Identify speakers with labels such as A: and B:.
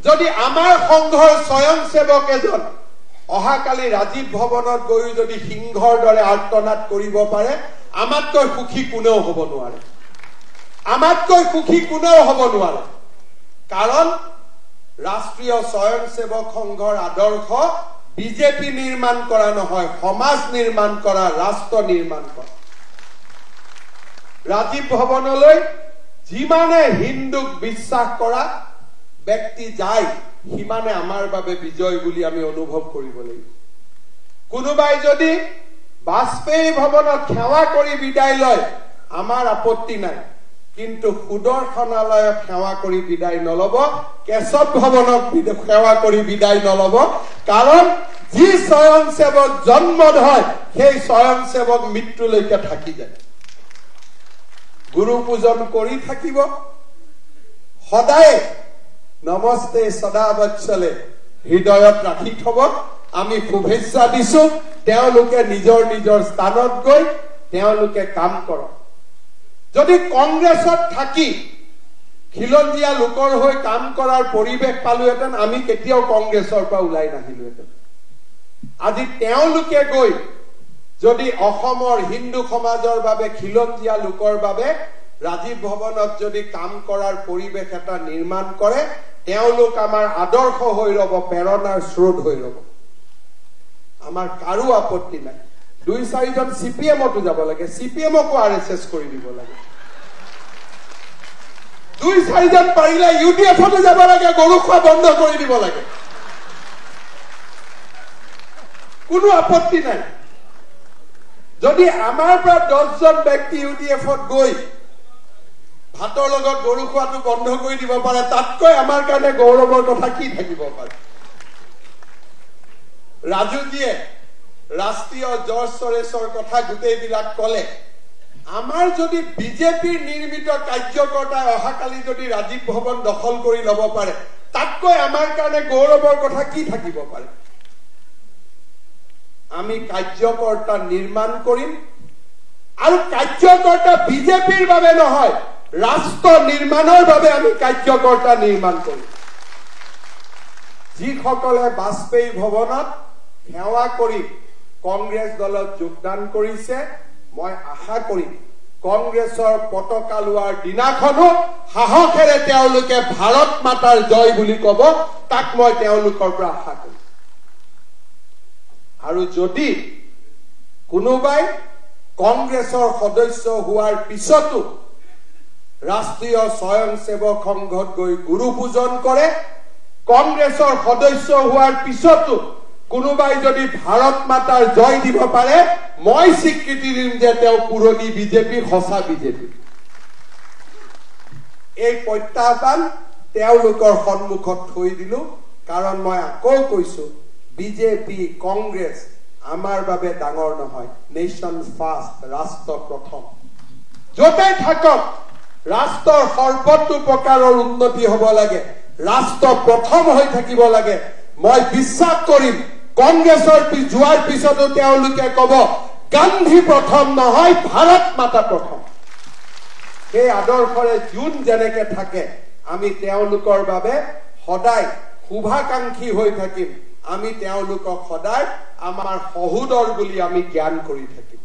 A: যদি আমাৰ সংঘৰ স্বয়ংসেৱক এজন অহাকালি ৰাজীৱ ভৱনত গৈ যদি সিংহৰ দৰে আৰ্তনাদ কৰিব পাৰে, আমাতকৈ সুখী কোনেও হ'ব নোৱাৰে। আমাতকৈ সুখী কোনেও হ'ব নোৱাৰে। কাৰণ ৰাষ্ট্ৰীয় স্বয়ংসেৱক সংঘৰ আদৰ্শ বিজেপি নিৰ্মাণ কৰা নহয়, সমাজ নিৰ্মাণ কৰা, ৰাষ্ট্ৰ নিৰ্মাণ কৰা। ৰাজীৱ ভৱনলৈ যিমানে হিন্দুক বিশ্বাস কৰা ব্যক্তি যায়, সিমানে আমাৰ বাবে বিজয় বুলি আমি অনুভৱ কৰিব লাগিব। কোনোবাই যদি বাজপেয়ী ভৱনত সেৱা কৰি বিদায় লয়, আমাৰ আপত্তি নাই, কিন্তু সুদৰ্শনালয়ত সেৱা কৰি বিদায় নলব, কেশৱ ভৱনক সেৱা কৰি বিদায় নলব। কাৰণ যি স্বয়ংসেৱক জন্ম হয়, সেই স্বয়ংসেৱক মৃত্যুলৈকে থাকি যায়। গুৰু পূজন কৰি থাকিব, সদায় নমস্তে সদা বৎসলে হৃদয়ত ৰাখি থব। আমি শুভেচ্ছা দিছো, তেওঁলোকে নিজৰ নিজৰ স্থানত গৈ তেওঁলোকে কাম কৰক। যদি কংগ্ৰেছত থাকি খিলঞ্জীয়া লোকৰ হৈ কাম কৰাৰ পৰিৱেশ পালোহেঁতেন, আমি কেতিয়াও কংগ্ৰেছৰ পৰা ওলাই নাহিলোহেঁতেন। আজি তেওঁলোকে গৈ যদি অসমৰ হিন্দু সমাজৰ বাবে, খিলঞ্জীয়া লোকৰ বাবে ৰাজীৱ ভৱনত যদি কাম কৰাৰ পৰিৱেশ এটা নিৰ্মাণ কৰে, তেওঁলোক আমাৰ আদৰ্শ হৈ ৰব, প্ৰেৰণাৰ স্ৰোত হৈ ৰব। আমাৰ কাৰো আপত্তি নাই। 2-4জন CPM-তো যাব লাগে, CPM-কো RSS কৰি দিব লাগে। 2-4জন পাৰিলে UDF-তো যাব লাগে, গৰু খোৱা বন্ধ কৰি দিব লাগে। কোনো আপত্তি নাই। যদি আমাৰ পৰা 10জন ব্যক্তি UDF-ত গৈ ভাতৰ লগত গৰু খোৱাটো বন্ধ কৰি দিব পাৰে, তাতকৈ আমাৰ কাৰণে গৌৰৱৰ কথা কি থাকিব পাৰে? ৰাজুজীয়ে ৰাষ্ট্ৰীয় জৰ্জ চৰেছৰ কথা গোটেইবিলাক কলে। আমাৰ যদি বিজেপিৰ নিৰ্মিত কাৰ্যকৰ্তাই অহাকালি যদি ৰাজীৱ ভৱন দখল কৰি লব পাৰে, তাতকৈ আমাৰ কাৰণে গৌৰৱৰ কথা কি থাকিব পাৰে? আমি কাৰ্যকৰ্তা নিৰ্মাণ কৰিম, আৰু কাৰ্যকৰ্তা বিজেপিৰ বাবে নহয়, ৰাষ্ট্ৰ নিৰ্মাণৰ বাবে আমি কাৰ্যকৰ্তা নিৰ্মাণ কৰিম। যিসকলে বাজপেয়ী ভৱনত সেৱা কৰি কংগ্ৰেছ দলত যোগদান কৰিছে, মই আশা কৰিম কংগ্ৰেছৰ পতাকা লোৱাৰ দিনাখনো সাহসেৰে তেওঁলোকে ভাৰত মাতাৰ জয় বুলি কব। তাক মই তেওঁলোকৰ পৰা আশা কৰিম। আৰু যদি কোনোবাই কংগ্ৰেছৰ সদস্য হোৱাৰ পিছতো ৰাষ্ট্ৰীয় স্বয়ংসেৱক সংঘত গৈ গুৰু পূজন কৰে, কংগ্ৰেছৰ সদস্য হোৱাৰ পিছতো কোনোবাই যদি ভাৰত মাতাৰ জয় দিব পাৰে, মই স্বীকৃতি দিম যে তেওঁ পুৰণি বিজেপি, সঁচা বিজেপি। এই প্ৰত্যাহ্বান তেওঁলোকৰ সন্মুখত থৈ দিলো। কাৰণ মই আকৌ কৈছো, বিজেপি, কংগ্ৰেছ আমাৰ বাবে ডাঙৰ নহয়। নেশ্যন ফাৰ্ষ্ট, ৰাষ্ট্ৰ প্ৰথম। য'তে থাকক ৰাষ্ট্ৰৰ সৰ্বতো প্ৰকাৰৰ উন্নতি হ'ব লাগে, ৰাষ্ট্ৰ প্ৰথম হৈ থাকিব লাগে। মই বিশ্বাস কৰিম কংগ্ৰেছৰ যোৱাৰ পিছতো তেওঁলোকে কব গান্ধী প্ৰথম নহয়, ভাৰত মাতা প্ৰথম। সেই আদৰ্শৰে যোন যেনেকে থাকে, আমি তেওঁলোকৰ বাবে সদায় শুভাকাংক্ষী হৈ থাকিম। আমি তেওঁলোকক সদায় আমাৰ সহোদৰ বুলি আমি জ্ঞান কৰি থাকিম।